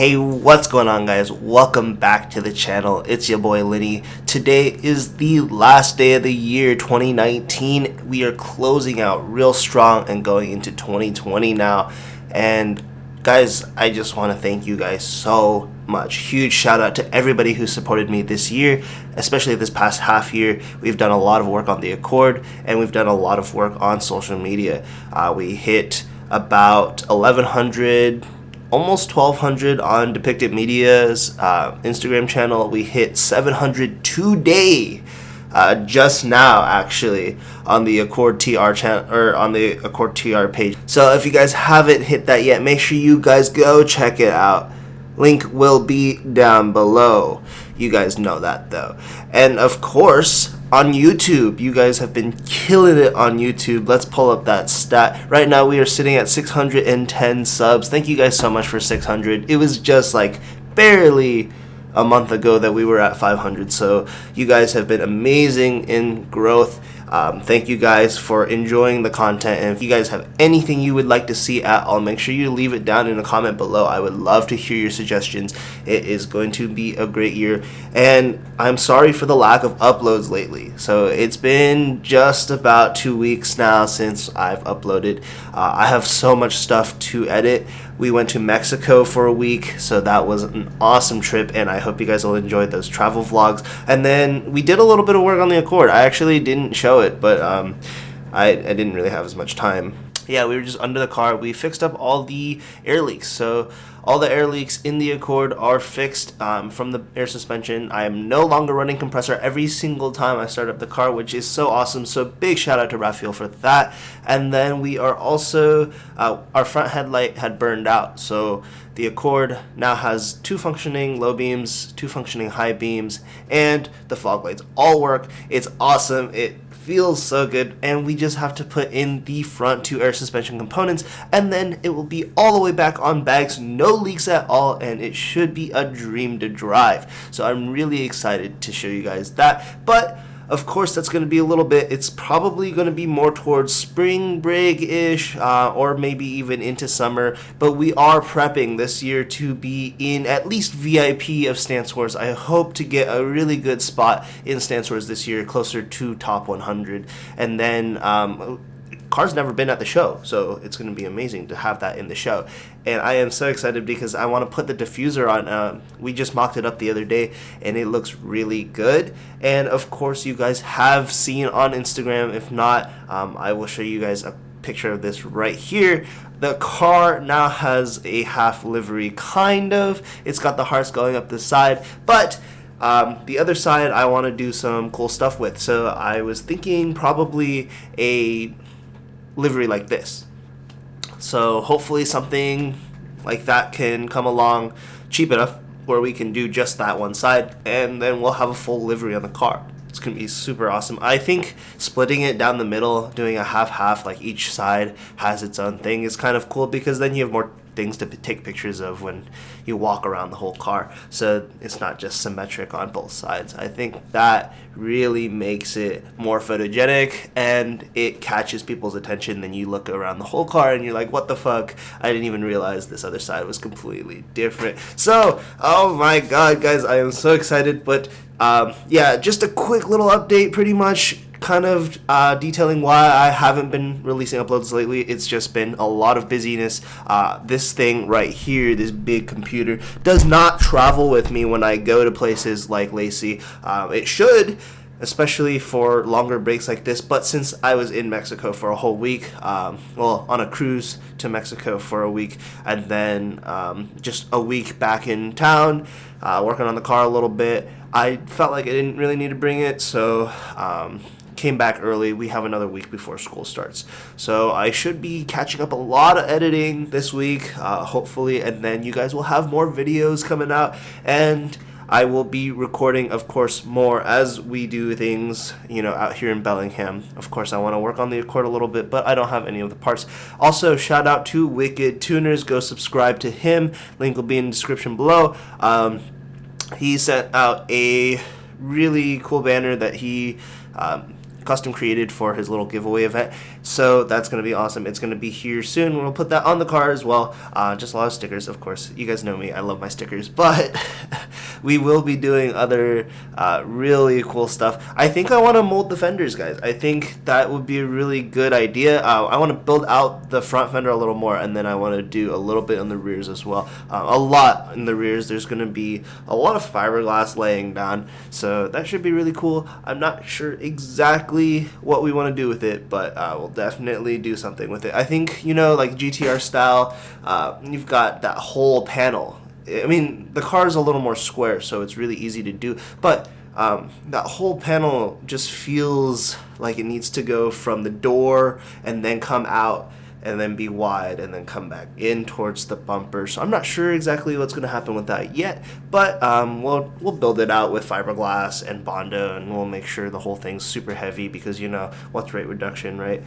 Hey, what's going on, guys? Welcome back to the channel. It's your boy Liddy. Today is the last day of the year 2019. We are closing out real strong and going into 2020 now. And guys, I just want to thank you guys so much. Huge shout out to everybody who supported me this year, especially this past half year. We've done a lot of work on the Accord and we've done a lot of work on social media. We hit about 1,100, almost 1,200 on Depicted Media's Instagram channel. We hit 700 today, just now actually, on the Accord TR channel, or on the Accord TR page. So if you guys haven't hit that yet, make sure you guys go check it out. Link will be down below. You guys know that though. And of course, on YouTube, you guys have been killing it on YouTube. Let's pull up that stat. Right now, we are sitting at 610 subs. Thank you guys so much for 600. It was just like barely a month ago that we were at 500. So you guys have been amazing in growth. Thank you guys for enjoying the content, and if you guys have anything you would like to see at all, make sure you leave it down in a comment below. I would love to hear your suggestions. It is going to be a great year, and I'm sorry for the lack of uploads lately. So it's been just about 2 weeks now since I've uploaded. I have so much stuff to edit. We went to Mexico for a week, so that was an awesome trip, and I hope you guys will enjoy those travel vlogs. And then we did a little bit of work on the Accord. I actually didn't show it, but I didn't really have as much time. Yeah, we were just under the car. We fixed up all the air leaks. So all the air leaks in the Accord are fixed from the air suspension. I am no longer running compressor every single time I start up the car, which is so awesome. So big shout out to Raphael for that. And then we are also, our front headlight had burned out. So the Accord now has 2 functioning low beams, 2 functioning high beams, and the fog lights all work. It's awesome. It feels so good, and we just have to put in the front 2 air suspension components, and then it will be all the way back on bags, no leaks at all, and it should be a dream to drive. So I'm really excited to show you guys that. But of course, that's going to be a little bit, it's probably going to be more towards spring break-ish, or maybe even into summer. But we are prepping this year to be in at least VIP of Stance Wars. I hope to get a really good spot in Stance Wars this year, closer to top 100. And then, car's never been at the show, so it's going to be amazing to have that in the show. And I am so excited because I want to put the diffuser on. We just mocked it up the other day, and it looks really good. And of course, you guys have seen on Instagram. If not, I will show you guys a picture of this right here. The car now has a half livery, kind of. It's got the hearts going up the side, but the other side I want to do some cool stuff with. So I was thinking probably a livery like this. So hopefully something like that can come along cheap enough where we can do just that one side, and then we'll have a full livery on the car. It's going to be super awesome. I think splitting it down the middle, doing a half-half, like each side has its own thing, is kind of cool, because then you have more things to take pictures of when you walk around the whole car, so it's not just symmetric on both sides. I think that really makes it more photogenic, and it catches people's attention. Then you look around the whole car and you're like, what the fuck, I didn't even realize this other side was completely different. So oh my god, guys, I am so excited. But yeah, just a quick little update, pretty much kind of detailing why I haven't been releasing uploads lately. It's just been a lot of busyness. This thing right here, this big computer, does not travel with me when I go to places like Lacey. It should, especially for longer breaks like this, but since I was in Mexico for a whole week, well, on a cruise to Mexico for a week, and then just a week back in town, working on the car a little bit, I felt like I didn't really need to bring it, so came back early. We have another week before school starts, so I should be catching up a lot of editing this week, hopefully, and then you guys will have more videos coming out, and I will be recording, of course, more as we do things, you know, out here in Bellingham. Of course, I want to work on the Accord a little bit, but I don't have any of the parts. Also, shout out to Wicked Tuners. Go subscribe to him. Link will be in the description below. He sent out a really cool banner that he custom created for his little giveaway event. So that's going to be awesome. It's going to be here soon. We'll put that on the car as well. Just a lot of stickers, of course. You guys know me. I love my stickers. But we will be doing other really cool stuff. I think I want to mold the fenders, guys. I think that would be a really good idea. I want to build out the front fender a little more, and then I want to do a little bit on the rears as well. A lot in the rears. There's going to be a lot of fiberglass laying down. So that should be really cool. I'm not sure exactly what we want to do with it, but we'll definitely do something with it. I think, you know, like GTR style, you've got that whole panel. I mean, the car is a little more square, so it's really easy to do, but that whole panel just feels like it needs to go from the door and then come out and then be wide and then come back in towards the bumper. So I'm not sure exactly what's going to happen with that yet, but we'll build it out with fiberglass and Bondo, and we'll make sure the whole thing's super heavy because, you know, what's weight reduction, right?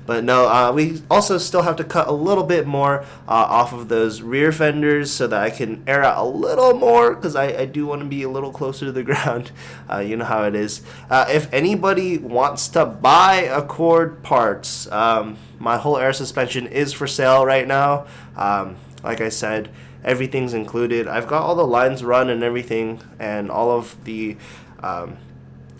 But no, we also still have to cut a little bit more off of those rear fenders so that I can air out a little more, because I do want to be a little closer to the ground. You know how it is. If anybody wants to buy Accord parts, my whole air suspension is for sale right now. Like I said, everything's included. I've got all the lines run and everything, and all of the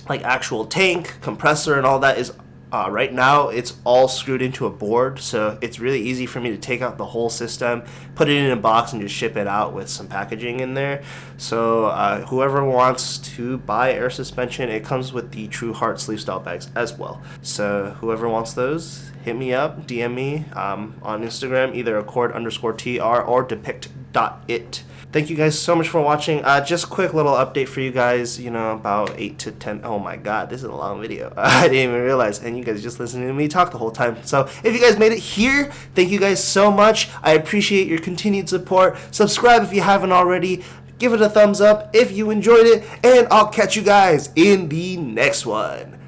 like actual tank, compressor, and all that is right now it's all screwed into a board, so it's really easy for me to take out the whole system, put it in a box, and just ship it out with some packaging in there. So whoever wants to buy air suspension, it comes with the True Heart sleeve style bags as well. So whoever wants those, hit me up, DM me on Instagram, either accord_tr or depict.it. Thank you guys so much for watching. Just a quick little update for you guys, you know, about 8 to 10. Oh my god, this is a long video. I didn't even realize, and you guys just listening to me talk the whole time. So if you guys made it here, thank you guys so much. I appreciate your continued support. Subscribe if you haven't already. Give it a thumbs up if you enjoyed it, and I'll catch you guys in the next one.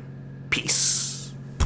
Peace.